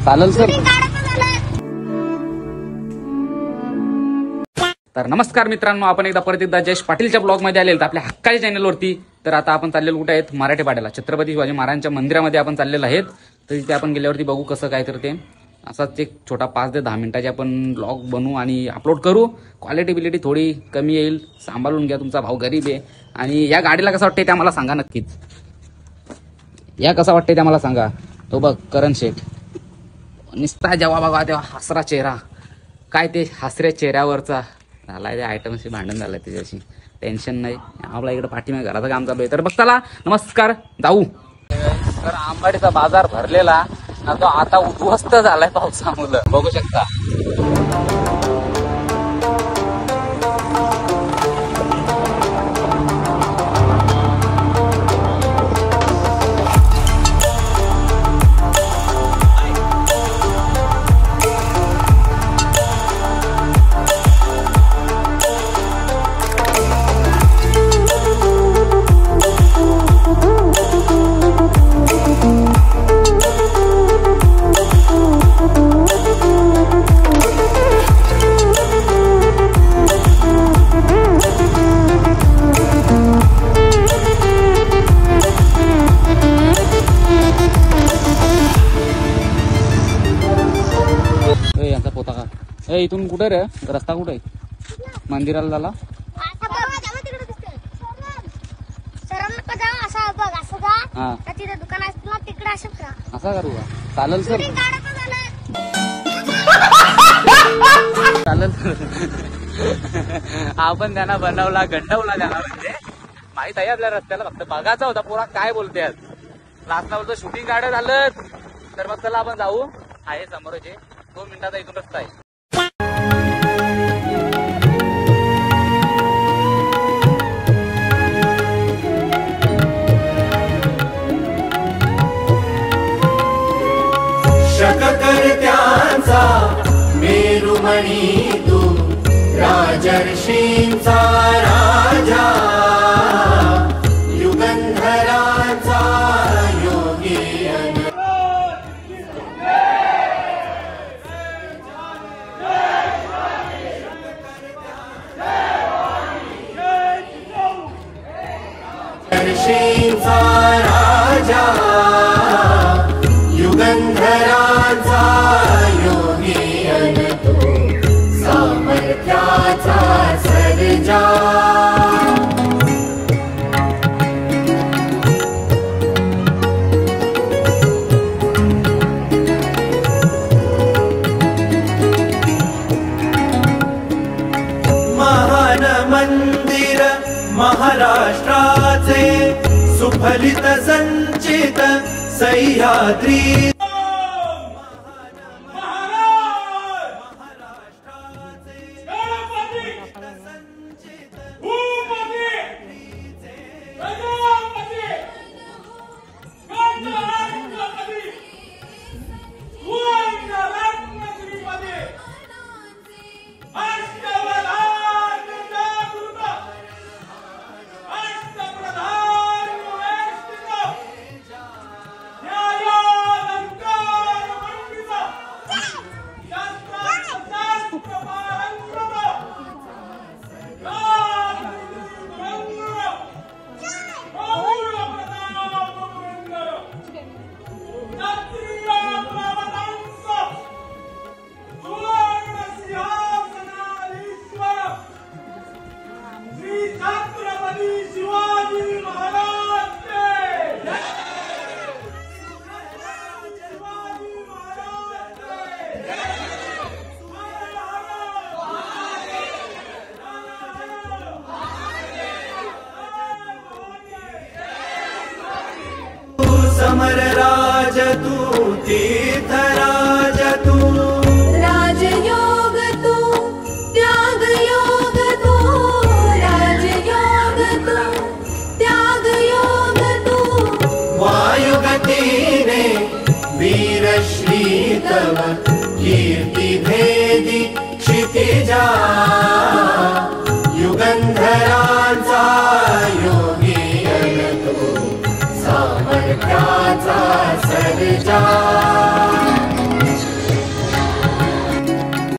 चालेल सर। तर नमस्कार मित्रांनो, आपण परत एकदा जयेश पाटीलच्या ब्लॉग मध्ये आलेलो आपल्या हक्काच्या चॅनलवरती। तर आता आपण चाललेलो कुठे आहेत, मराठे पाड्याला, छत्रपती शिवाजी महाराजांच्या मंदिरामध्ये आपण चाललेलो आहेत। तर तिथे आपण गेल्यावरती बघू कसं काय, तर ते असाच एक छोटा 5 ते 10 मिनिटाचे आपण ब्लॉग बनवू आणि अपलोड करू। क्वालिटी थोडी कमी येईल, सांभाळून घ्या, तुमचा भाऊ गरीब आहे। आणि या गाडीला कसं वाटतंय ते आम्हाला सांगा नक्कीच, या कसं वाटतंय ते आम्हाला सांगा। तो बघ करण शेठ निस्ता जेव्हा बघा तेव्हा हसरा चेहरा, काय ते हसऱ्या चेहऱ्यावरचा झालाय, त्या आयटमशी भांडण झालंय त्याच्याशी, टेन्शन नाही। आपला इकडे पाठीमागे घराचं काम चालू आहे। तर बघ चला, नमस्कार, जाऊ। तर आंबाडीचा बाजार भरलेला ना, तो आता उद्ध्वस्त झालाय पावसामुळे, बघू शकता। इथून कुठे रे, रस्ता कुठे मंदिराला झाला? असा करू का? चालेल सर, चालेल। आपण त्यांना बनवला, गंडवला त्यांना, म्हणजे माहित आहे आपल्या रस्त्याला, फक्त बघायचा होता पोरा काय बोलते। लास्टला बोलतो शूटिंग काढत झालं, तर मग चला आपण जाऊ, आहे समोरच, 2 मिनिटाचा इथून रस्ता आहे। शककर्त्यांचा मेरुमणी तू, राजर्षींचा राजा, युगंधरांचा योगी। राजर्षींचा राजा, युगंधरांचा योगी, अन तू सामर्थ्याचा सर्जा। महान मंदिर महाराष्ट्राचे, सुफलित संचित सह्याद्री। समर राज तू, तीर्थ राज तू, राजयोग तू, त्याग योग तू, राजयोग तू, त्याग योग तू। वायुगतीने वीरश्री तव, कीर्ती भेदी क्षितिजा, युगंधरांचा योगी, अन तू सामर्थ्याचा सर्जा।